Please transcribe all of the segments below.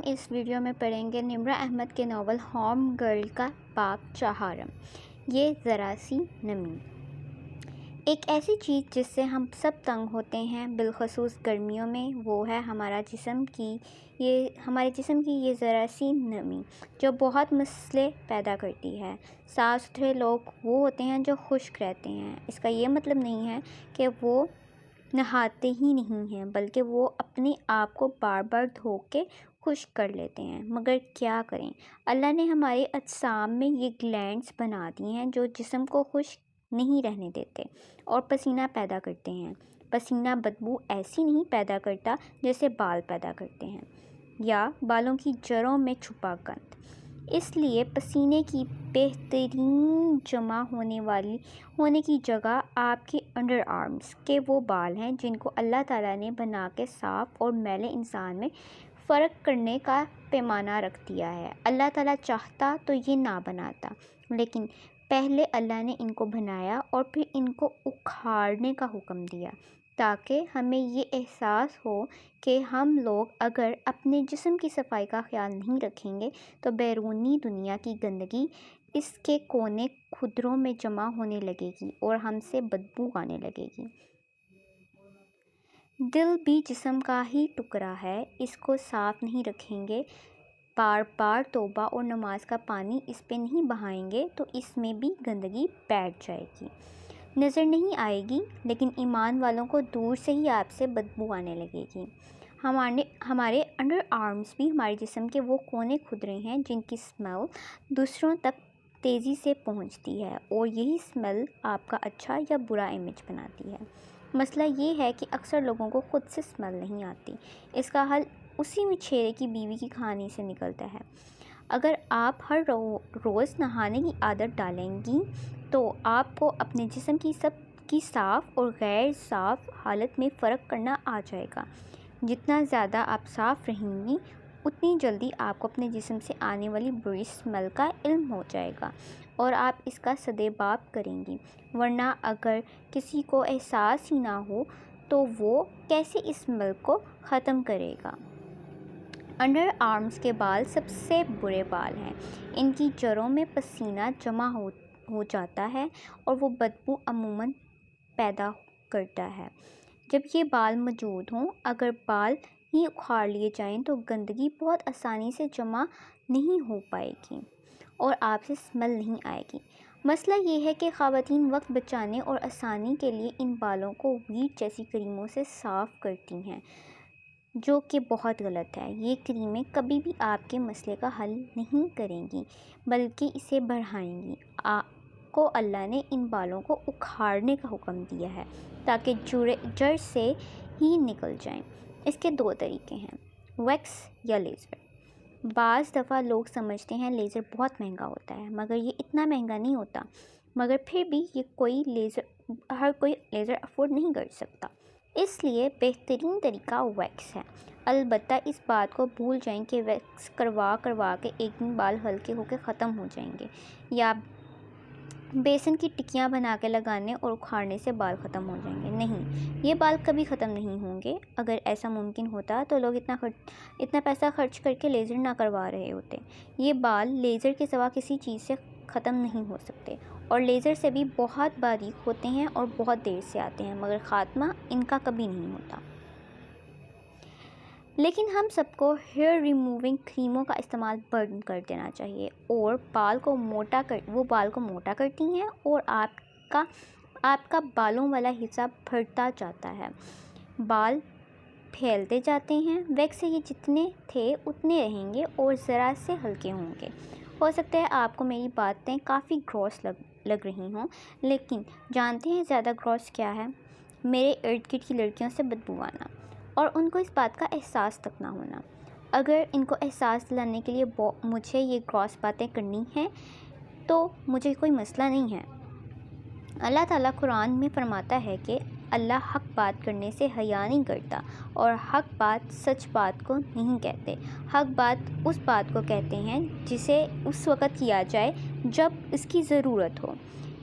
اس video میں پڑھیں گے نمرہ احمد کے ناول ہوم گرل کا پاک چہارم، یہ ذرا سی نمی۔ ایک ایسی چیز جس سے ہم سب تنگ ہوتے ہیں بالخصوص گرمیوں میں، وہ ہے ہمارے جسم کی یہ ذرا سی نمی جو بہت مسئلے پیدا کرتی ہے۔ صاف ستھرے لوگ وہ ہوتے ہیں جو خشک رہتے ہیں۔ اس کا یہ مطلب نہیں ہے کہ وہ نہاتے ہی نہیں ہیں، بلکہ وہ اپنے آپ کو بار بار دھو کے خشک کر لیتے ہیں۔ مگر کیا کریں، اللہ نے ہمارے اجسام میں یہ گلینڈز بنا دی ہیں جو جسم کو خشک نہیں رہنے دیتے اور پسینہ پیدا کرتے ہیں۔ پسینہ بدبو ایسی نہیں پیدا کرتا جیسے بال پیدا کرتے ہیں یا بالوں کی جڑوں میں چھپا گند۔ اس لیے پسینے کی بہترین جمع ہونے کی جگہ آپ کے انڈر آرمز کے وہ بال ہیں جن کو اللہ تعالیٰ نے بنا کے صاف اور میلے انسان میں فرق کرنے کا پیمانہ رکھ دیا ہے۔ اللہ تعالیٰ چاہتا تو یہ نہ بناتا، لیکن پہلے اللہ نے ان کو بنایا اور پھر ان کو اکھاڑنے کا حکم دیا تاکہ ہمیں یہ احساس ہو کہ ہم لوگ اگر اپنے جسم کی صفائی کا خیال نہیں رکھیں گے تو بیرونی دنیا کی گندگی اس کے کونے خدروں میں جمع ہونے لگے گی اور ہم سے بدبو آنے لگے گی۔ دل بھی جسم کا ہی ٹکڑا ہے، اس کو صاف نہیں رکھیں گے، بار بار توبہ اور نماز کا پانی اس پہ نہیں بہائیں گے تو اس میں بھی گندگی بیٹھ جائے گی، نظر نہیں آئے گی، لیکن ایمان والوں کو دور سے ہی آپ سے بدبو آنے لگے گی۔ ہمارے انڈر آرمز بھی ہمارے جسم کے وہ کونے خدرے ہیں جن کی سمیل دوسروں تک تیزی سے پہنچتی ہے اور یہی سمیل آپ کا اچھا یا برا امیج بناتی ہے۔ مسئلہ یہ ہے کہ اکثر لوگوں کو خود سے سمیل نہیں آتی۔ اس کا حل اسی مچھیرے کی بیوی کی کہانی سے نکلتا ہے۔ اگر آپ ہر روز نہانے کی عادت ڈالیں گی تو آپ کو اپنے جسم کی صاف اور غیر صاف حالت میں فرق کرنا آ جائے گا۔ جتنا زیادہ آپ صاف رہیں گی اتنی جلدی آپ کو اپنے جسم سے آنے والی بری سمیل کا علم ہو جائے گا اور آپ اس کا سدباب کریں گی، ورنہ اگر کسی کو احساس ہی نہ ہو تو وہ کیسے اس سمیل کو ختم کرے گا؟ انڈر آرمز کے بال سب سے برے بال ہیں۔ ان کی جڑوں میں پسینہ جمع ہو جاتا ہے اور وہ بدبو عموماً پیدا کرتا ہے۔ جب یہ بال موجود ہوں، اگر بال ہی اکھاڑ لیے جائیں تو گندگی بہت آسانی سے جمع نہیں ہو پائے گی اور آپ سے سمیل نہیں آئے گی۔ مسئلہ یہ ہے کہ خواتین وقت بچانے اور آسانی کے لیے ان بالوں کو ویٹ جیسی کریموں سے صاف کرتی ہیں، جو کہ بہت غلط ہے۔ یہ کریمیں کبھی بھی آپ کے مسئلے کا حل نہیں کریں گی بلکہ اسے بڑھائیں گی۔ آپ کو اللہ نے ان بالوں کو اکھاڑنے کا حکم دیا ہے تاکہ جڑ سے ہی نکل جائیں۔ اس کے دو طریقے ہیں، ویکس یا لیزر۔ بعض دفعہ لوگ سمجھتے ہیں لیزر بہت مہنگا ہوتا ہے، مگر یہ اتنا مہنگا نہیں ہوتا، مگر پھر بھی ہر کوئی لیزر افورڈ نہیں کر سکتا۔ اس لیے بہترین طریقہ ویکس ہے۔ البتہ اس بات کو بھول جائیں کہ ویکس کروا کے ایک دن بال ہلکے ہو کے ختم ہو جائیں گے، یا بیسن کی ٹکیاں بنا کے لگانے اور اکھاڑنے سے بال ختم ہو جائیں گے۔ نہیں، یہ بال کبھی ختم نہیں ہوں گے۔ اگر ایسا ممکن ہوتا تو لوگ اتنا پیسہ خرچ کر کے لیزر نہ کروا رہے ہوتے۔ یہ بال لیزر کے سوا کسی چیز سے ختم نہیں ہو سکتے اور لیزر سے بھی بہت باریک ہوتے ہیں اور بہت دیر سے آتے ہیں، مگر خاتمہ ان کا کبھی نہیں ہوتا۔ لیکن ہم سب کو ہیئر ریموونگ کریموں کا استعمال بند کر دینا چاہیے اور وہ بال کو موٹا کرتی ہیں اور آپ کا بالوں والا حصہ بڑھتا جاتا ہے، بال پھیلتے جاتے ہیں۔ ویکس سے یہ جتنے تھے اتنے رہیں گے اور ذرا سے ہلکے ہوں گے۔ ہو سکتا ہے آپ کو میری باتیں کافی گراس لگ رہی ہوں، لیکن جانتے ہیں زیادہ گراس کیا ہے؟ میرے ارد گرد کی لڑکیوں سے بدبو آنا اور ان کو اس بات کا احساس تک نہ ہونا۔ اگر ان کو احساس دلانے کے لیے مجھے یہ گراس باتیں کرنی ہیں تو مجھے کوئی مسئلہ نہیں ہے۔ اللہ تعالیٰ قرآن میں فرماتا ہے کہ اللہ حق بات کرنے سے حیا نہیں کرتا اور حق بات سچ بات کو نہیں کہتے۔ حق بات اس بات کو کہتے ہیں جسے اس وقت کیا جائے جب اس کی ضرورت ہو۔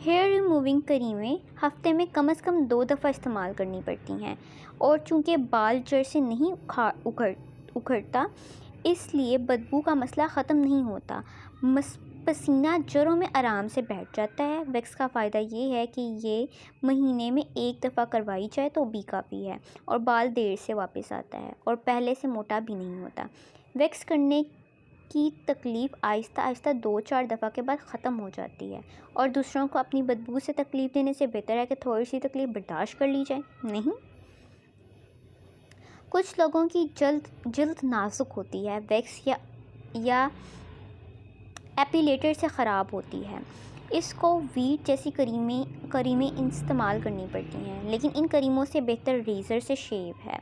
ہیئر ریموونگ کریمیں ہفتے میں کم از کم 2 دفعہ استعمال کرنی پڑتی ہیں اور چونکہ بال جڑ سے نہیں اکھڑتا اس لیے بدبو کا مسئلہ ختم نہیں ہوتا، پسینہ جڑوں میں آرام سے بیٹھ جاتا ہے۔ ویکس کا فائدہ یہ ہے کہ یہ مہینے میں ایک دفعہ کروائی جائے تو بھی کافی ہے، اور بال دیر سے واپس آتا ہے اور پہلے سے موٹا بھی نہیں ہوتا۔ ویکس کرنے کی تکلیف آہستہ آہستہ 2-4 دفعہ کے بعد ختم ہو جاتی ہے، اور دوسروں کو اپنی بدبو سے تکلیف دینے سے بہتر ہے کہ تھوڑی سی تکلیف برداشت کر لی جائے، نہیں؟ کچھ لوگوں کی جلد نازک ہوتی ہے، ویکس یا ایپیلیٹر سے خراب ہوتی ہے، اس کو ویٹ جیسی کریمیں استعمال کرنی پڑتی ہیں، لیکن ان کریموں سے بہتر ریزر سے شیو ہے۔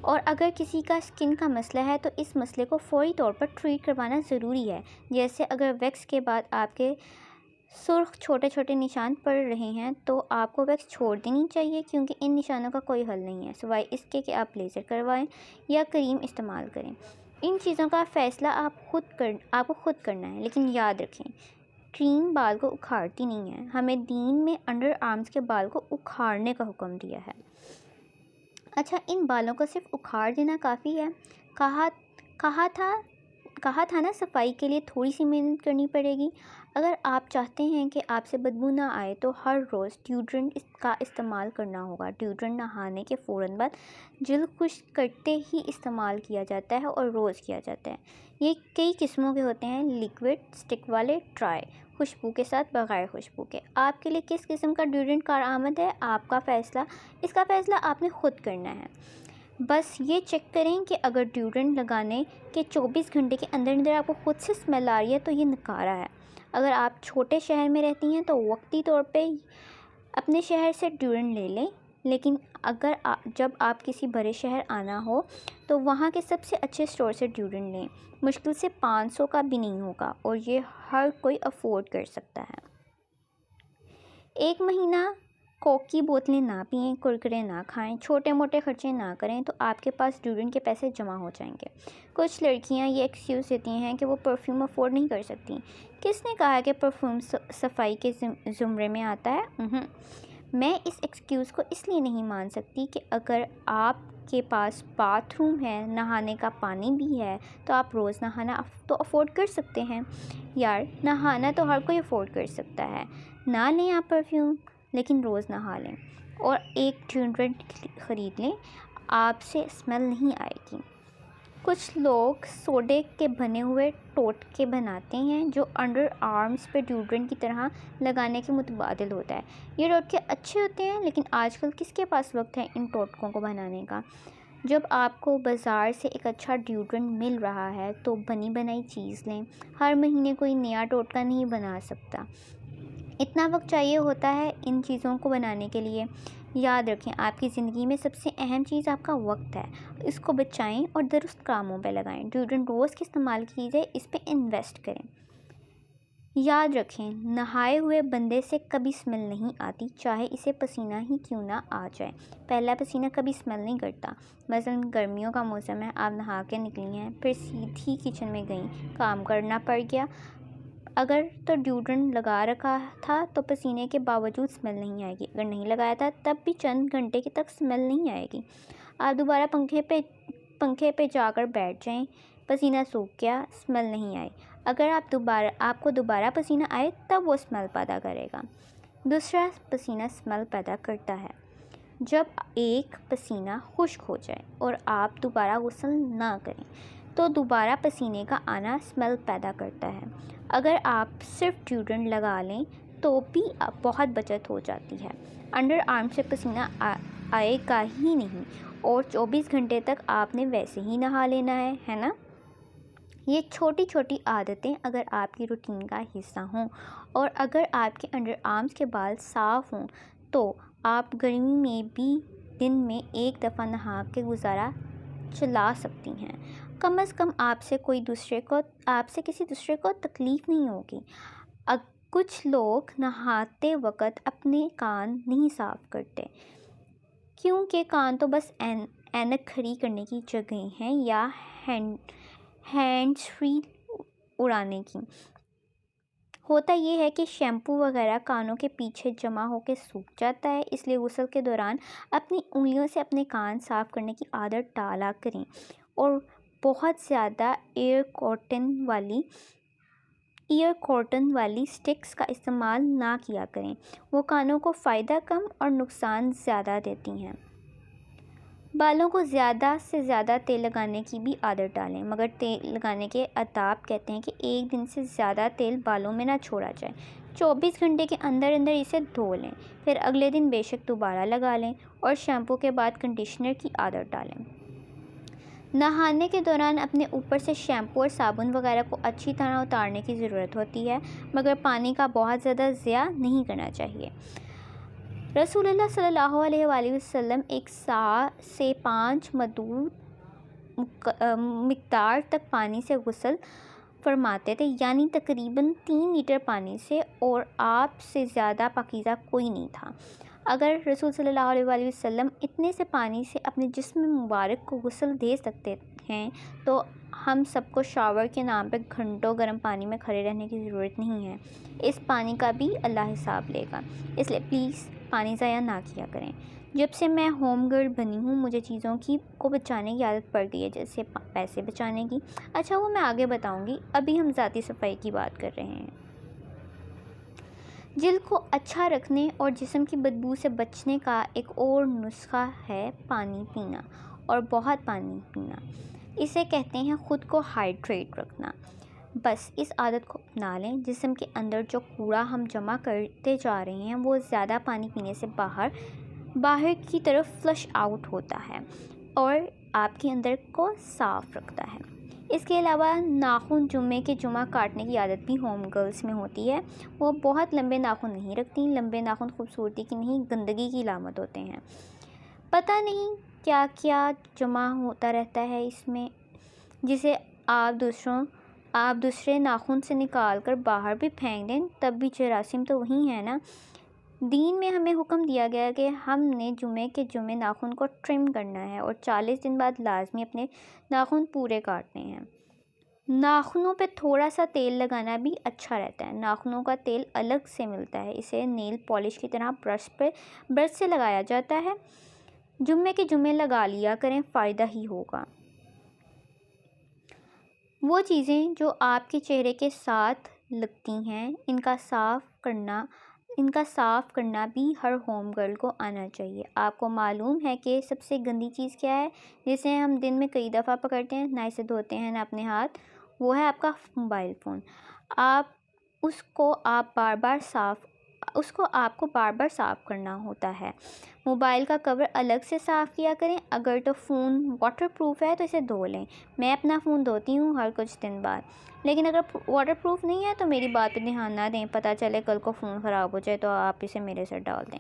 اور اگر کسی کا اسکن کا مسئلہ ہے تو اس مسئلے کو فوری طور پر ٹریٹ کروانا ضروری ہے، جیسے اگر ویکس کے بعد آپ کے سرخ چھوٹے چھوٹے نشان پڑ رہے ہیں تو آپ کو ویکس چھوڑ دینی چاہیے، کیونکہ ان نشانوں کا کوئی حل نہیں ہے سوائے اس کے کہ آپ لیزر کروائیں یا کریم استعمال کریں۔ ان چیزوں کا فیصلہ آپ کو خود کرنا ہے، لیکن یاد رکھیں کریم بال کو اکھاڑتی نہیں ہے۔ ہمیں دین میں انڈر آرمز کے بال کو اکھاڑنے کا حکم دیا ہے۔ اچھا، ان بالوں کو صرف اکھاڑ دینا کافی ہے؟ کہا تھا نا صفائی کے لیے تھوڑی سی محنت کرنی پڑے گی۔ اگر آپ چاہتے ہیں کہ آپ سے بدبو نہ آئے تو ہر روز ڈیوڈرنٹ کا استعمال کرنا ہوگا۔ ڈیوڈرنٹ نہانے کے فوراً بعد جلد خشک کرتے ہی استعمال کیا جاتا ہے اور روز کیا جاتا ہے۔ یہ کئی قسموں کے ہوتے ہیں، لیکوڈ، اسٹک والے، ڈرائی، خوشبو کے ساتھ، بغیر خوشبو کے۔ آپ کے لیے کس قسم کا ڈیوڈرنٹ کارآمد ہے، اس کا فیصلہ آپ نے خود کرنا ہے۔ بس یہ چیک کریں کہ اگر ڈیوڈرنٹ لگانے کے 24 گھنٹے کے اندر آپ کو خود سے اسمیل آ رہی ہے تو یہ نکارا ہے۔ اگر آپ چھوٹے شہر میں رہتی ہیں تو وقتی طور پہ اپنے شہر سے ڈیوڈرنٹ لے لیں، لیکن جب آپ کسی بڑے شہر آنا ہو تو وہاں کے سب سے اچھے اسٹور سے ڈیوڈرنٹ لیں۔ مشکل سے 500 کا بھی نہیں ہوگا اور یہ ہر کوئی افورڈ کر سکتا ہے۔ ایک مہینہ کوک کی بوتلیں نہ پئیں، کرکرے نہ کھائیں، چھوٹے موٹے خرچے نہ کریں تو آپ کے پاس ڈیوڈرنٹ کے پیسے جمع ہو جائیں گے۔ کچھ لڑکیاں یہ ایکسکیوز دیتی ہیں کہ وہ پرفیوم افورڈ نہیں کر سکتی۔ کس نے کہا کہ پرفیوم صفائی کے زمرے میں آتا ہے؟ میں اس ایکسکیوز کو اس لیے نہیں مان سکتی کہ اگر آپ کے پاس باتھ روم ہے، نہانے کا پانی بھی ہے تو آپ روز نہانا تو افورڈ کر سکتے ہیں۔ یار، نہانا تو ہر کوئی افورڈ کر سکتا ہے۔ نہ لیں آپ پرفیوم، لیکن روز نہا لیں اور ایک ڈیوڈرنٹ خرید لیں، آپ سے اسمیل نہیں آئے گی۔ کچھ لوگ سوڈے کے بنے ہوئے ٹوٹکے بناتے ہیں جو انڈر آرمز پہ ڈیوڈرنٹ کی طرح لگانے کے متبادل ہوتا ہے۔ یہ ٹوٹکے اچھے ہوتے ہیں، لیکن آج کل کس کے پاس وقت ہے ان ٹوٹکوں کو بنانے کا؟ جب آپ کو بازار سے ایک اچھا ڈیوڈرنٹ مل رہا ہے تو بنی بنائی چیز لیں۔ ہر مہینے کوئی نیا ٹوٹکا نہیں بنا سکتا، اتنا وقت چاہیے ہوتا ہے ان چیزوں کو بنانے کے لیے۔ یاد رکھیں، آپ کی زندگی میں سب سے اہم چیز آپ کا وقت ہے، اس کو بچائیں اور درست کاموں پہ لگائیں۔ ڈیوڈرنٹ روز کے استعمال کیجیے، اس پہ انویسٹ کریں۔ یاد رکھیں، نہائے ہوئے بندے سے کبھی اسمیل نہیں آتی، چاہے اسے پسینہ ہی کیوں نہ آ جائے۔ پہلا پسینہ کبھی اسمیل نہیں کرتا۔ مثلاً گرمیوں کا موسم ہے، آپ نہا کے نکلی ہیں، پھر سیدھی کچن میں گئیں، کام کرنا پڑ گیا، اگر تو ڈیوڈرنٹ لگا رکھا تھا تو پسینے کے باوجود اسمیل نہیں آئے گی، اگر نہیں لگایا تھا تب بھی چند گھنٹے تک اسمیل نہیں آئے گی۔ آپ دوبارہ پنکھے پہ جا کر بیٹھ جائیں، پسینہ سوکھ گیا، اسمیل نہیں آئی، اگر آپ کو دوبارہ پسینہ آئے تب وہ اسمیل پیدا کرے گا۔ دوسرا پسینہ اسمیل پیدا کرتا ہے جب ایک پسینہ خشک ہو جائے اور آپ دوبارہ غسل نہ کریں تو دوبارہ پسینے کا آنا اسمیل پیدا کرتا ہے۔ اگر آپ صرف ڈیوڈرنٹ لگا لیں تو بھی بہت بچت ہو جاتی ہے، انڈر آرم سے پسینہ آئے گا ہی نہیں اور 24 گھنٹے تک آپ نے ویسے ہی نہا لینا ہے نا؟ یہ چھوٹی چھوٹی عادتیں اگر آپ کی روٹین کا حصہ ہوں اور اگر آپ کے انڈر آرمز کے بال صاف ہوں تو آپ گرمی میں بھی دن میں ایک دفعہ نہا کے گزارا چلا سکتی ہیں۔ کم از کم آپ سے کسی دوسرے کو تکلیف نہیں ہوگی۔ کچھ لوگ نہاتے وقت اپنے کان نہیں صاف کرتے، کیونکہ کان تو بس اینک کھڑی کرنے کی جگہ ہیں یا ہینڈز فری اڑانے کی۔ ہوتا یہ ہے کہ شیمپو وغیرہ کانوں کے پیچھے جمع ہو کے سوکھ جاتا ہے، اس لیے غسل کے دوران اپنی انگلیوں سے اپنے کان صاف کرنے کی عادت ڈالا کریں اور بہت زیادہ ایئر کاٹن والی سٹکس کا استعمال نہ کیا کریں، وہ کانوں کو فائدہ کم اور نقصان زیادہ دیتی ہیں۔ بالوں کو زیادہ سے زیادہ تیل لگانے کی بھی عادت ڈالیں، مگر تیل لگانے کے آداب کہتے ہیں کہ ایک دن سے زیادہ تیل بالوں میں نہ چھوڑا جائے۔ 24 گھنٹے کے اندر اسے دھو لیں، پھر اگلے دن بے شک دوبارہ لگا لیں، اور شیمپو کے بعد کنڈیشنر کی عادت ڈالیں۔ نہانے کے دوران اپنے اوپر سے شیمپو اور صابن وغیرہ کو اچھی طرح اتارنے کی ضرورت ہوتی ہے، مگر پانی کا بہت زیادہ ضیاع نہیں کرنا چاہیے۔ رسول اللہ صلی اللہ علیہ وآلہ وسلم 1 سا سے 5 مدود مقدار تک پانی سے غسل فرماتے تھے، یعنی تقریباً 3 لیٹر پانی سے، اور آپ سے زیادہ پاکیزہ کوئی نہیں تھا۔ اگر رسول صلی اللہ علیہ وآلہ وسلم اتنے سے پانی سے اپنے جسم مبارک کو غسل دے سکتے ہیں تو ہم سب کو شاور کے نام پہ گھنٹوں گرم پانی میں کھڑے رہنے کی ضرورت نہیں ہے۔ اس پانی کا بھی اللہ حساب لے گا، اس لیے پلیز پانی ضائع نہ کیا کریں۔ جب سے میں ہوم گرل بنی ہوں مجھے چیزوں کو بچانے کی عادت پڑ گئی ہے، جیسے پیسے بچانے کی۔ اچھا وہ میں آگے بتاؤں گی، ابھی ہم ذاتی صفائی کی بات کر رہے ہیں۔ جلد کو اچھا رکھنے اور جسم کی بدبو سے بچنے کا ایک اور نسخہ ہے پانی پینا، اور بہت پانی پینا۔ اسے کہتے ہیں خود کو ہائیڈریٹ رکھنا۔ بس اس عادت کو اپنا لیں، جسم کے اندر جو کوڑا ہم جمع کرتے جا رہے ہیں وہ زیادہ پانی پینے سے باہر کی طرف فلش آؤٹ ہوتا ہے اور آپ کے اندر کو صاف رکھتا ہے۔ اس کے علاوہ ناخن جمعے کے جمعہ کاٹنے کی عادت بھی ہوم گرلز میں ہوتی ہے۔ وہ بہت لمبے ناخن نہیں رکھتی، لمبے ناخن خوبصورتی کی نہیں گندگی کی علامت ہوتے ہیں۔ پتہ نہیں کیا کیا جمع ہوتا رہتا ہے اس میں، جسے آپ دوسرے ناخن سے نکال کر باہر بھی پھینک دیں تب بھی جراثیم تو وہی ہے نا۔ دین میں ہمیں حکم دیا گیا کہ ہم نے جمعے کے جمعے ناخن کو ٹرم کرنا ہے اور 40 دن بعد لازمی اپنے ناخن پورے کاٹنے ہیں۔ ناخنوں پہ تھوڑا سا تیل لگانا بھی اچھا رہتا ہے۔ ناخنوں کا تیل الگ سے ملتا ہے، اسے نیل پالش کی طرح برش سے لگایا جاتا ہے۔ جمعے کے جمعے لگا لیا کریں، فائدہ ہی ہوگا۔ وہ چیزیں جو آپ کے چہرے کے ساتھ لگتی ہیں ان کا صاف کرنا بھی ہر ہوم گرل کو آنا چاہیے۔ آپ کو معلوم ہے کہ سب سے گندی چیز کیا ہے جسے ہم دن میں کئی دفعہ پکڑتے ہیں، نہ اسے دھوتے ہیں نہ اپنے ہاتھ؟ وہ ہے آپ کا موبائل فون۔ اس کو آپ کو بار بار صاف کرنا ہوتا ہے۔ موبائل کا کور الگ سے صاف کیا کریں۔ اگر تو فون واٹر پروف ہے تو اسے دھو لیں۔ میں اپنا فون دھوتی ہوں ہر کچھ دن بعد، لیکن اگر واٹر پروف نہیں ہے تو میری بات پہ دھیان نہ دیں، پتہ چلے کل کو فون خراب ہو جائے تو آپ اسے میرے ساتھ ڈال دیں۔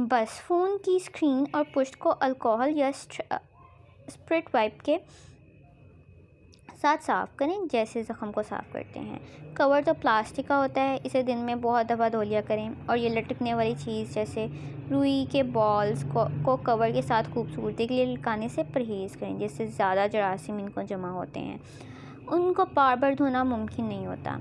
بس فون کی اسکرین اور پشت کو الکوہل یا اسپرٹ وائپ کے ساتھ صاف کریں جیسے زخم کو صاف کرتے ہیں۔ کور تو پلاسٹک کا ہوتا ہے، اسے دن میں بہت دفعہ دھو لیا کریں، اور یہ لٹکنے والی چیز جیسے روئی کے بالز کو کور کے ساتھ خوبصورتی کے لیے لٹکانے سے پرہیز کریں، جس سے زیادہ جراثیم ان کو جمع ہوتے ہیں، ان کو بار بار دھونا ممکن نہیں ہوتا۔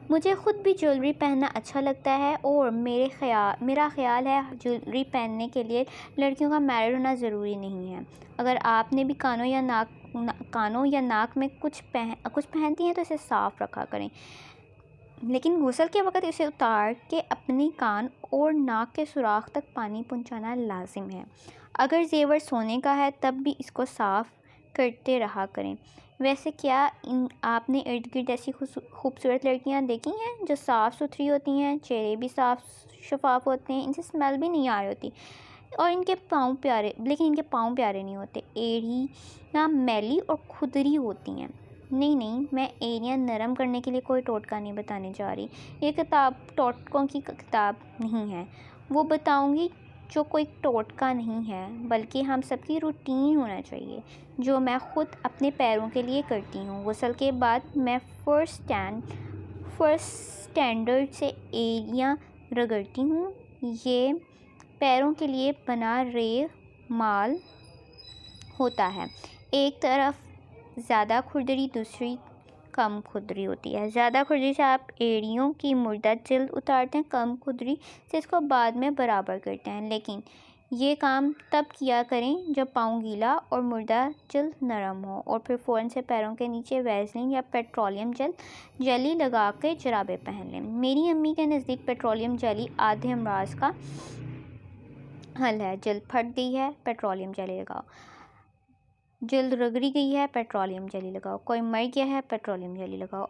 مجھے خود بھی جویلری پہننا اچھا لگتا ہے، اور میرا خیال ہے جویلری پہننے کے لیے لڑکیوں کا میرڈ ہونا ضروری نہیں ہے۔ اگر آپ نے بھی کانوں یا ناک میں کچھ پہنتی ہیں تو اسے صاف رکھا کریں، لیکن غسل کے وقت اسے اتار کے اپنے کان اور ناک کے سوراخ تک پانی پہنچانا لازم ہے۔ اگر زیور سونے کا ہے تب بھی اس کو صاف کرتے رہا کریں۔ ویسے کیا آپ نے ارد گرد ایسی خوبصورت لڑکیاں دیکھی ہیں جو صاف ستھری ہوتی ہیں، چہرے بھی صاف شفاف ہوتے ہیں، ان سے اسمیل بھی نہیں آ رہی ہوتی، اور ان کے پاؤں پیارے نہیں ہوتے، ایڑیاں میلی اور کھدری ہوتی ہیں۔ نہیں، میں ایڑیاں نرم کرنے کے لیے کوئی ٹوٹکا نہیں بتانے جا رہی، یہ کتاب ٹوٹکوں کی کتاب نہیں ہے، وہ بتاؤں گی جو کوئی ٹوٹکا نہیں ہے بلکہ ہم سب کی روٹین ہونا چاہیے، جو میں خود اپنے پیروں کے لیے کرتی ہوں۔ غسل کے بعد میں فرسٹ اسٹینڈرڈ سے ایڑیاں رگڑتی ہوں۔ یہ پیروں کے لیے بنا مال ہوتا ہے، ایک طرف زیادہ کھردری دوسری کم کھردری ہوتی ہے۔ زیادہ کھردری سے آپ ایڑیوں کی مردہ جلد اتارتے ہیں، کم کھردری سے اس کو بعد میں برابر کرتے ہیں، لیکن یہ کام تب کیا کریں جب پاؤں گیلا اور مردہ جلد نرم ہو، اور پھر فوراً سے پیروں کے نیچے ویزلین یا پیٹرولیم جیلی لگا کے جرابیں پہن لیں۔ میری امی کے نزدیک پیٹرولیم جیلی آدھے امراض کا حل ہے۔ جلد پھٹ گئی ہے، پیٹرولیم جیلی لگاؤ۔ جلد رگڑی گئی ہے، پیٹرولیم جیلی لگاؤ۔ کوئی مر گیا ہے، پیٹرولیم جیلی لگاؤ۔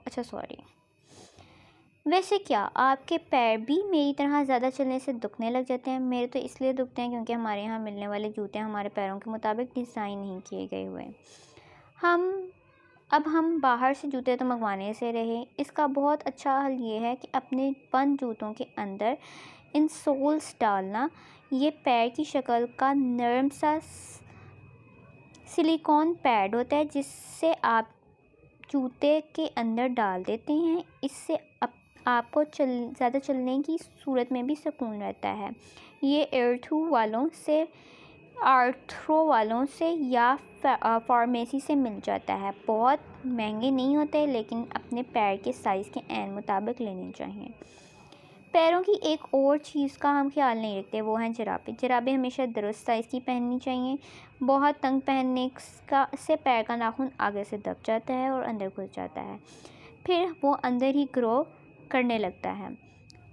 ویسے کیا آپ کے پیر بھی میری طرح زیادہ چلنے سے دکھنے لگ جاتے ہیں؟ میرے تو اس لیے دکھتے ہیں کیونکہ ہمارے یہاں ملنے والے جوتے ہمارے پیروں کے مطابق ڈیزائن نہیں کیے گئے ہوئے۔ اب ہم باہر سے جوتے تو منگوانے سے رہے۔ اس کا بہت اچھا حل یہ ہے کہ اپنے بند جوتوں کے اندر انسولز ڈالنا۔ یہ پیر کی شکل کا نرم سا سلیکون پیڈ ہوتا ہے جسے آپ جوتے کے اندر ڈال دیتے ہیں۔ اس سے آپ کو زیادہ چلنے کی صورت میں بھی سکون رہتا ہے۔ یہ آرتھرو والوں سے یا فارمیسی سے مل جاتا ہے۔ بہت مہنگے نہیں ہوتے لیکن اپنے پیر کے سائز کے عین مطابق لینے چاہیے۔ پیروں کی ایک اور چیز کا ہم خیال نہیں رکھتے، وہ ہیں جرابیں۔ جرابیں ہمیشہ درست سائز کی پہننی چاہیے۔ بہت تنگ پہننے سے پیر کا ناخن آگے سے دب جاتا ہے اور اندر گھس جاتا ہے، پھر وہ اندر ہی گرو کرنے لگتا ہے،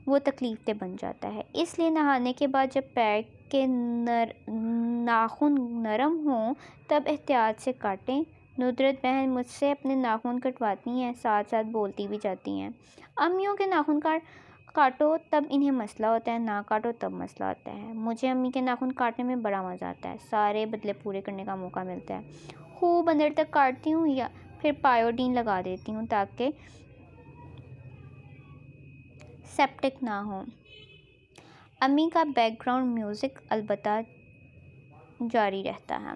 وہ تکلیف دہ بن جاتا ہے۔ اس لیے نہانے کے بعد جب پیر کے ناخن نرم ہوں تب احتیاط سے کاٹیں۔ ندرت بہن مجھ سے اپنے ناخن کٹواتی ہیں، ساتھ ساتھ بولتی بھی جاتی ہیں، امیوں کے ناخن کاٹو تب انہیں مسئلہ ہوتا ہے، نہ کاٹو تب مسئلہ ہوتا ہے۔ مجھے امی کے ناخن کاٹنے میں بڑا مزہ آتا ہے، سارے بدلے پورے کرنے کا موقع ملتا ہے۔ خوب اندر تک کاٹتی ہوں یا پھر پائیوڈین لگا دیتی ہوں تاکہ سیپٹک نہ ہو۔ امی کا بیک گراؤنڈ میوزک البتہ جاری رہتا ہے۔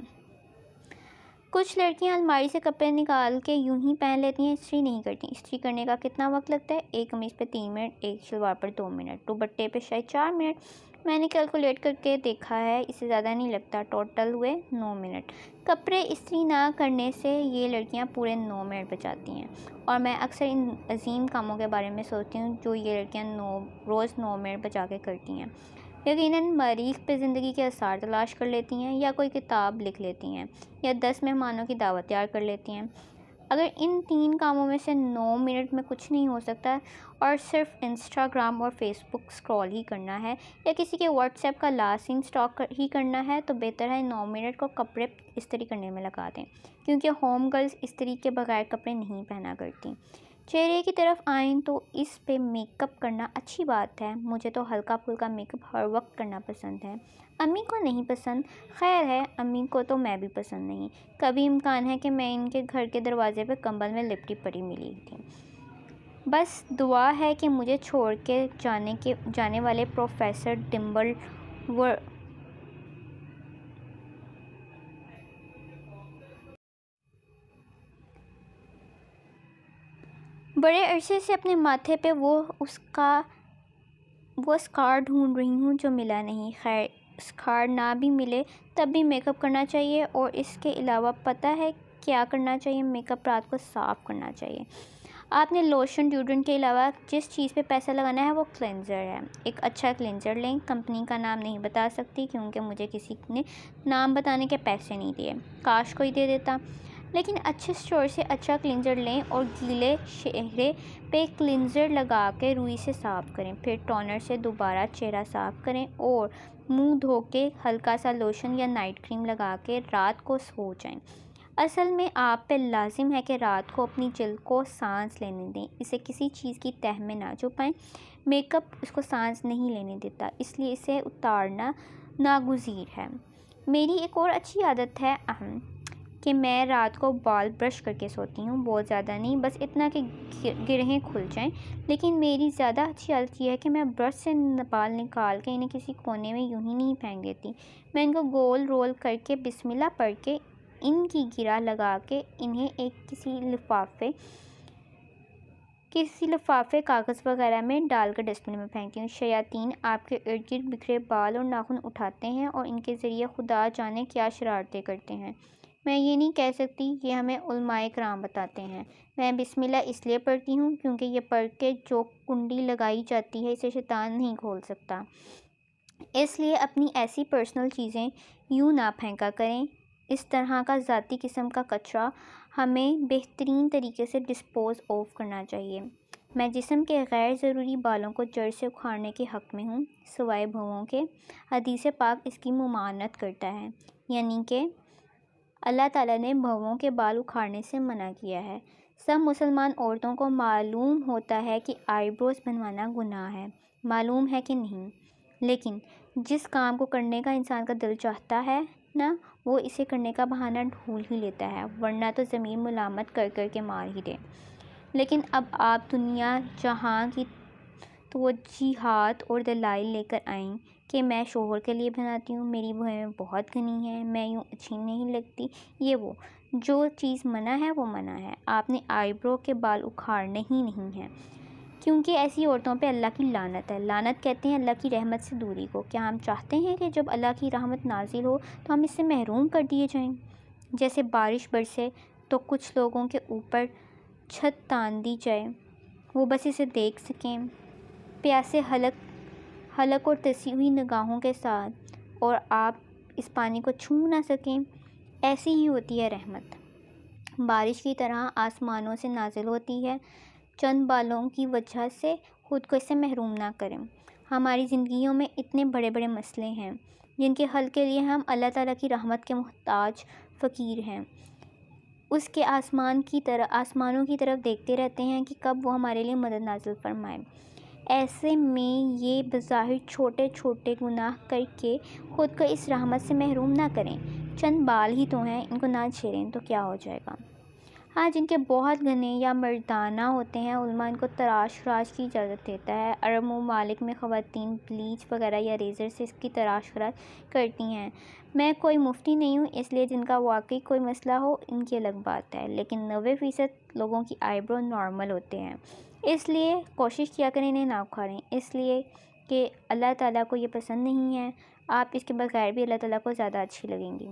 کچھ لڑکیاں الماری سے کپڑے نکال کے یوں ہی پہن لیتی ہیں، استری نہیں کرتی۔ استری کرنے کا کتنا وقت لگتا ہے؟ ایک قمیص پہ 3 منٹ، ایک شلوار پر 2 منٹ، دوپٹے پہ شاید 4 منٹ۔ میں نے کیلکولیٹ کر کے دیکھا ہے، اس سے زیادہ نہیں لگتا، ٹوٹل ہوئے 9 منٹ۔ کپڑے استری نہ کرنے سے یہ لڑکیاں پورے 9 منٹ بچاتی ہیں، اور میں اکثر ان عظیم کاموں کے بارے میں سوچتی ہوں جو یہ لڑکیاں روز 9 منٹ بچا کے کرتی ہیں۔ یقیناً مریخ پہ زندگی کے آثار تلاش کر لیتی ہیں، یا کوئی کتاب لکھ لیتی ہیں، یا 10 مہمانوں کی دعوت تیار کر لیتی ہیں۔ اگر ان 3 کاموں میں سے 9 منٹ میں کچھ نہیں ہو سکتا اور صرف انسٹاگرام اور فیس بک سکرول ہی کرنا ہے، یا کسی کے واٹس ایپ کا لاسٹ سین سٹاک ہی کرنا ہے، تو بہتر ہے 9 منٹ کو کپڑے استری کرنے میں لگا دیں، کیونکہ ہوم گرلز استری کے بغیر کپڑے نہیں پہنا کرتی۔ چہرے کی طرف آئیں تو اس پہ میک اپ کرنا اچھی بات ہے۔ مجھے تو ہلکا پھلکا میک اپ ہر وقت کرنا پسند ہے، امی کو نہیں پسند۔ خیر ہے، امی کو تو میں بھی پسند نہیں۔ کبھی امکان ہے کہ میں ان کے گھر کے دروازے پہ کمبل میں لپٹی پڑی ملی تھی۔ بس دعا ہے کہ مجھے چھوڑ کے جانے والے پروفیسر ڈمبل بڑے عرصے سے اپنے ماتھے پہ وہ اسکار ڈھونڈ رہی ہوں جو ملا نہیں۔ خیر، اسکار نہ بھی ملے تب بھی میک اپ کرنا چاہیے، اور اس کے علاوہ پتہ ہے کیا کرنا چاہیے؟ میک اپ رات کو صاف کرنا چاہیے۔ آپ نے لوشن ڈیوڈرنٹ کے علاوہ جس چیز پہ پیسہ لگانا ہے وہ کلینزر ہے۔ ایک اچھا کلینزر لیں، کمپنی کا نام نہیں بتا سکتی کیونکہ مجھے کسی نے نام بتانے کے پیسے نہیں دیے، کاش کوئی دے دیتا۔ لیکن اچھے اسٹور سے اچھا کلینزر لیں اور گیلے چہرے پہ کلینزر لگا کے روئی سے صاف کریں، پھر ٹونر سے دوبارہ چہرہ صاف کریں اور منہ دھو کے ہلکا سا لوشن یا نائٹ کریم لگا کے رات کو سو جائیں۔ اصل میں آپ پہ لازم ہے کہ رات کو اپنی جلد کو سانس لینے دیں، اسے کسی چیز کی تہہ میں نہ چھپائیں۔ میک اپ اس کو سانس نہیں لینے دیتا، اس لیے اسے اتارنا ناگزیر ہے۔ میری ایک اور اچھی عادت ہے کہ میں رات کو بال برش کر کے سوتی ہوں، بہت زیادہ نہیں، بس اتنا کہ گرہیں کھل جائیں۔ لیکن میری زیادہ اچھی عادت یہ ہے کہ میں برش سے بال نکال کے انہیں کسی کونے میں یوں ہی نہیں پھینک دیتی، میں ان کو گول رول کر کے بسم اللہ پڑھ کے ان کی گرہ لگا کے انہیں ایک کسی لفافے کاغذ وغیرہ میں ڈال کر ڈسٹ بن میں پھینکتی ہوں۔ شیاطین آپ کے ارد گرد بکھرے بال اور ناخن اٹھاتے ہیں اور ان کے ذریعے خدا جانے کیا شرارتیں کرتے ہیں۔ میں یہ نہیں کہہ سکتی، یہ ہمیں علماء کرام بتاتے ہیں۔ میں بسم اللہ اس لیے پڑھتی ہوں کیونکہ یہ پڑھ کے جو کنڈی لگائی جاتی ہے اسے شیطان نہیں کھول سکتا۔ اس لیے اپنی ایسی پرسنل چیزیں یوں نہ پھینکا کریں۔ اس طرح کا ذاتی قسم کا کچرا ہمیں بہترین طریقے سے ڈسپوز آف کرنا چاہیے۔ میں جسم کے غیر ضروری بالوں کو جڑ سے اکھاڑنے کے حق میں ہوں، سوائے بھووں کے۔ حدیث پاک اس کی ممانعت کرتا ہے، یعنی کہ اللہ تعالیٰ نے بھووں کے بال اکھاڑنے سے منع کیا ہے۔ سب مسلمان عورتوں کو معلوم ہوتا ہے کہ آئی بروز بنوانا گناہ ہے، معلوم ہے کہ نہیں؟ لیکن جس کام کو کرنے کا انسان کا دل چاہتا ہے نا، وہ اسے کرنے کا بہانہ ڈھونڈ ہی لیتا ہے، ورنہ تو ضمیر ملامت کر کر کے مار ہی دے۔ لیکن اب آپ دنیا جہاں کی توجیہات اور دلائل لے کر آئیں کہ میں شوہر کے لیے بناتی ہوں، میری بھویں بہت گھنی ہیں، میں یوں اچھی نہیں لگتی، یہ وہ جو چیز منع ہے وہ منع ہے۔ آپ نے آئی برو کے بال اکھاڑنے ہی نہیں ہیں، کیونکہ ایسی عورتوں پہ اللہ کی لعنت ہے۔ لعنت کہتے ہیں اللہ کی رحمت سے دوری کو۔ کیا ہم چاہتے ہیں کہ جب اللہ کی رحمت نازل ہو تو ہم اس سے محروم کر دیے جائیں؟ جیسے بارش برسے تو کچھ لوگوں کے اوپر چھت تان دی جائے، وہ بس اسے دیکھ سکیں پیاسے حلق اور ترسی ہوئی نگاہوں کے ساتھ، اور آپ اس پانی کو چھو نہ سکیں۔ ایسی ہی ہوتی ہے رحمت، بارش کی طرح آسمانوں سے نازل ہوتی ہے۔ چند بالوں کی وجہ سے خود کو اس سے محروم نہ کریں۔ ہماری زندگیوں میں اتنے بڑے بڑے مسئلے ہیں جن کے حل کے لیے ہم اللہ تعالیٰ کی رحمت کے محتاج فقیر ہیں۔ اس کے آسمانوں کی طرف دیکھتے رہتے ہیں کہ کب وہ ہمارے لیے مدد نازل فرمائے۔ ایسے میں یہ بظاہر چھوٹے چھوٹے گناہ کر کے خود کو اس رحمت سے محروم نہ کریں۔ چند بال ہی تو ہیں، ان کو نہ چھیڑیں تو کیا ہو جائے گا۔ ہاں، جن کے بہت گھنے یا مردانہ ہوتے ہیں، علماء ان کو تراش خراش کی اجازت دیتا ہے۔ عرب ممالک میں خواتین بلیچ وغیرہ یا ریزر سے اس کی تراش خراش کرتی ہیں۔ میں کوئی مفتی نہیں ہوں، اس لیے جن کا واقعی کوئی مسئلہ ہو ان کی الگ بات ہے، لیکن 90% لوگوں کی آئی برو نارمل ہوتے ہیں، اس لیے کوشش کیا کریں انہیں نہ اکھاڑیں، اس لیے کہ اللہ تعالیٰ کو یہ پسند نہیں ہے۔ آپ اس کے بغیر بھی اللہ تعالیٰ کو زیادہ اچھی لگیں گی۔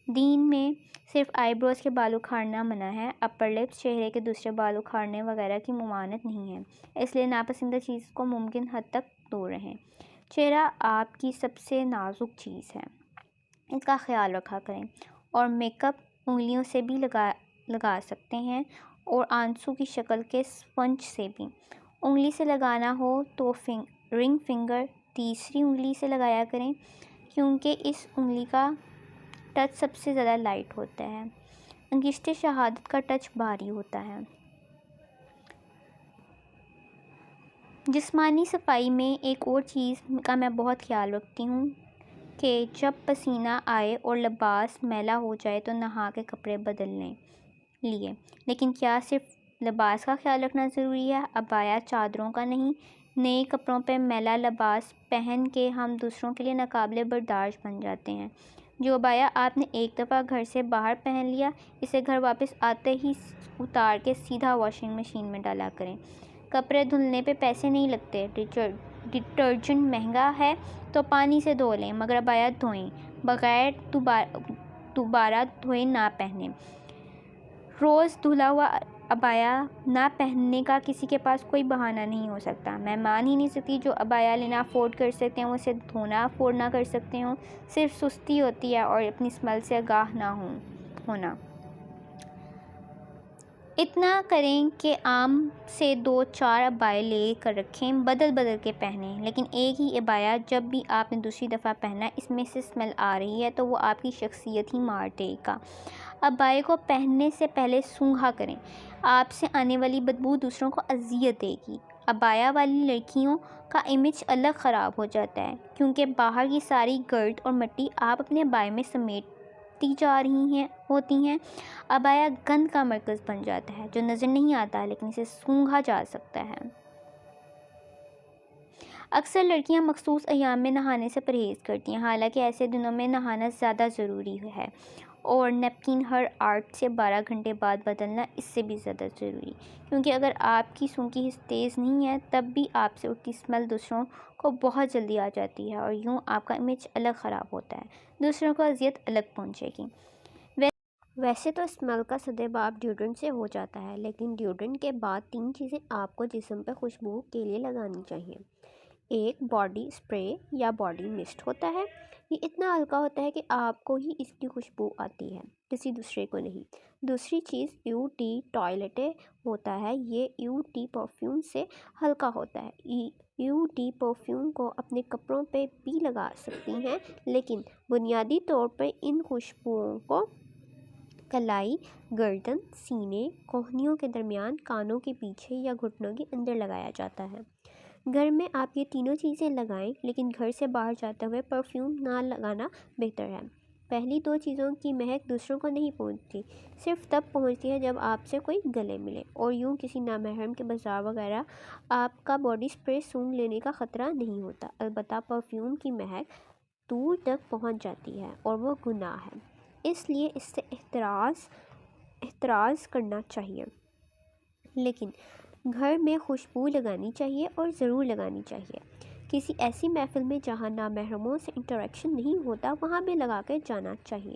دین میں صرف آئی بروز کے بال اکھاڑنا منع ہے، اپر لپس، چہرے کے دوسرے بال اکھاڑنے وغیرہ کی ممانعت نہیں ہے، اس لیے ناپسندہ چیز کو ممکن حد تک دور رہیں۔ چہرہ آپ کی سب سے نازک چیز ہے، اس کا خیال رکھا کریں، اور میک اپ انگلیوں سے بھی لگا سکتے ہیں، اور آنسو کی شکل کے اسپنج سے بھی۔ انگلی سے لگانا ہو تو رنگ فنگر تیسری انگلی سے لگایا کریں، کیونکہ اس انگلی کا ٹچ سب سے زیادہ لائٹ ہوتا ہے۔ انگشت شہادت کا ٹچ بھاری ہوتا ہے۔ جسمانی صفائی میں ایک اور چیز کا میں بہت خیال رکھتی ہوں کہ جب پسینہ آئے اور لباس میلا ہو جائے تو نہا کے کپڑے بدل لیے۔ لیکن کیا صرف لباس کا خیال رکھنا ضروری ہے؟ عبایا چادروں کا نہیں۔ نئے کپڑوں پہ میلا لباس پہن کے ہم دوسروں کے لیے ناقابل برداشت بن جاتے ہیں۔ جو عبایا آپ نے ایک دفعہ گھر سے باہر پہن لیا، اسے گھر واپس آتے ہی اتار کے سیدھا واشنگ مشین میں ڈالا کریں۔ کپڑے دھلنے پہ پیسے نہیں لگتے، ڈٹرجنٹ مہنگا ہے تو پانی سے دھو لیں، مگر عبایا دھوئیں بغیر دوبارہ دھوئے نہ پہنیں۔ روز دھلا ہوا عبایا نہ پہننے کا کسی کے پاس کوئی بہانہ نہیں ہو سکتا۔ میں مان ہی نہیں سکتی جو عبایا لینا افورڈ کر سکتے ہیں وہ اسے دھونا افورڈ نہ کر سکتے ہوں۔ صرف سستی ہوتی ہے اور اپنی اسمیل سے آگاہ نہ ہونا۔ اتنا کریں کہ عام سے 2-4 عبائے لے کر رکھیں، بدل بدل کے پہنیں، لیکن ایک ہی عبایا جب بھی آپ نے دوسری دفعہ پہنا اس میں سے اسمیل آ رہی ہے تو وہ آپ کی شخصیت ہی مار دے گا۔ عبائے کو پہننے سے پہلے سونگھا کریں، آپ سے آنے والی بدبو دوسروں کو اذیت دے گی۔ عبایا والی لڑکیوں کا امیج الگ خراب ہو جاتا ہے، کیونکہ باہر کی ساری گرد اور مٹی آپ اپنے عبائے میں سمیٹتی جا رہی ہوتی ہیں۔ عبایا گند کا مرکز بن جاتا ہے جو نظر نہیں آتا لیکن اسے سونگھا جا سکتا ہے۔ اکثر لڑکیاں مخصوص ایام میں نہانے سے پرہیز کرتی ہیں، حالانکہ ایسے دنوں میں نہانا زیادہ ضروری ہے، اور نیپکن ہر 8 سے 12 گھنٹے بعد بدلنا اس سے بھی زیادہ ضروری، کیونکہ اگر آپ کی سونگھی حس تیز نہیں ہے تب بھی آپ سے اٹھتی اسمیل دوسروں کو بہت جلدی آ جاتی ہے، اور یوں آپ کا امیج الگ خراب ہوتا ہے، دوسروں کو اذیت الگ پہنچے گی۔ ویسے تو اسمیل کا سدباب ڈیوڈرنٹ سے ہو جاتا ہے، لیکن ڈیوڈرنٹ کے بعد 3 چیزیں آپ کو جسم پہ خوشبو کے لیے لگانی چاہیے۔ ایک باڈی اسپرے یا باڈی مسٹ ہوتا ہے۔ یہ اتنا ہلکا ہوتا ہے کہ آپ کو ہی اس کی خوشبو آتی ہے، کسی دوسرے کو نہیں۔ دوسری چیز یو ٹی ٹوائلٹ ہوتا ہے۔ یہ یو ٹی پرفیوم سے ہلکا ہوتا ہے۔ یو ٹی پرفیوم کو اپنے کپڑوں پہ بھی لگا سکتی ہیں، لیکن بنیادی طور پر ان خوشبوؤں کو کلائی، گردن، سینے، کوہنیوں کے درمیان، کانوں کے پیچھے یا گھٹنوں کے اندر لگایا جاتا ہے۔ گھر میں آپ یہ تینوں چیزیں لگائیں، لیکن گھر سے باہر جاتے ہوئے پرفیوم نہ لگانا بہتر ہے۔ پہلی دو چیزوں کی مہک دوسروں کو نہیں پہنچتی، صرف تب پہنچتی ہے جب آپ سے کوئی گلے ملے، اور یوں کسی نامحرم کے بازار وغیرہ آپ کا باڈی اسپرے سونگھ لینے کا خطرہ نہیں ہوتا۔ البتہ پرفیوم کی مہک دور تک پہنچ جاتی ہے اور وہ گناہ ہے، اس لیے اس سے احتراز کرنا چاہیے۔ لیکن گھر میں خوشبو لگانی چاہیے اور ضرور لگانی چاہیے۔ کسی ایسی محفل میں جہاں نامحرموں سے انٹریکشن نہیں ہوتا، وہاں بھی لگا کر جانا چاہیے۔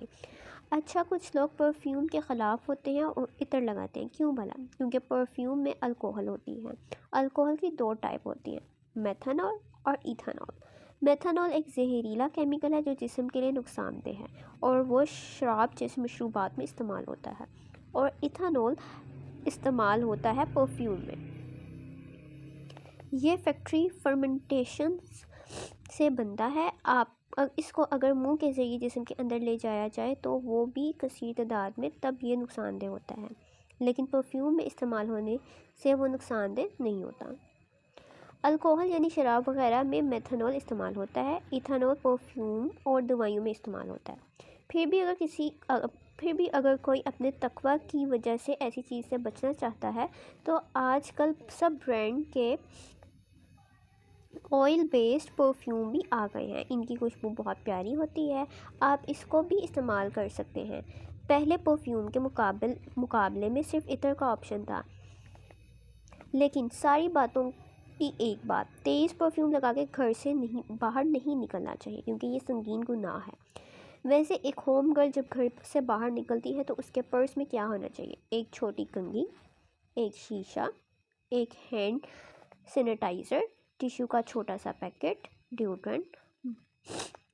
اچھا، کچھ لوگ پرفیوم کے خلاف ہوتے ہیں اور عطر لگاتے ہیں، کیوں بھلا؟ کیونکہ پرفیوم میں الکوہل ہوتی ہے۔ الکوہل کی دو ٹائپ ہوتی ہیں، میتھنول اور ایتھنول۔ میتھنول ایک زہریلا کیمیکل ہے جو جسم کے لیے نقصان دہ ہے، اور وہ شراب جیسے مشروبات میں استعمال ہوتا ہے، اور ایتھنول استعمال ہوتا ہے پرفیوم میں۔ یہ فیکٹری فرمنٹیشن سے بنتا ہے۔ اس کو اگر منہ کے ذریعے جسم کے اندر لے جایا جائے تو وہ بھی کثیر تعداد میں، تب یہ نقصان دہ ہوتا ہے، لیکن پرفیوم میں استعمال ہونے سے وہ نقصان دہ نہیں ہوتا۔ الکوہل یعنی شراب وغیرہ میں میتھنول استعمال ہوتا ہے، ایتھنول پرفیوم اور دوائیوں میں استعمال ہوتا ہے۔ پھر بھی اگر کوئی اپنے تقویٰ کی وجہ سے ایسی چیز سے بچنا چاہتا ہے تو آج کل سب برانڈ کے آئل بیسڈ پرفیوم بھی آ گئے ہیں۔ ان کی خوشبو بہت پیاری ہوتی ہے، آپ اس کو بھی استعمال کر سکتے ہیں۔ پہلے پرفیوم کے مقابلے میں صرف عطر کا آپشن تھا، لیکن ساری باتوں کی ایک بات، تیز پرفیوم لگا کے گھر سے باہر نہیں نکلنا چاہیے، کیونکہ یہ سنگین گناہ ہے۔ ویسے ایک ہوم گرل جب گھر سے باہر نکلتی ہے تو اس کے پرس میں کیا ہونا چاہیے؟ ایک چھوٹی کنگھی، ایک شیشہ، ایک ہینڈ سینیٹائزر، ٹیشو کا چھوٹا سا پیکٹ، ڈیوڈرنٹ،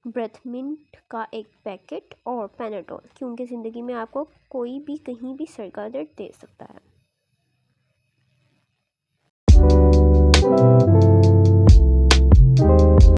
برتھ منٹ کا ایک پیکٹ، اور پیناڈول، کیونکہ زندگی میں آپ کو کوئی بھی کہیں بھی سر کا درد دے سکتا ہے۔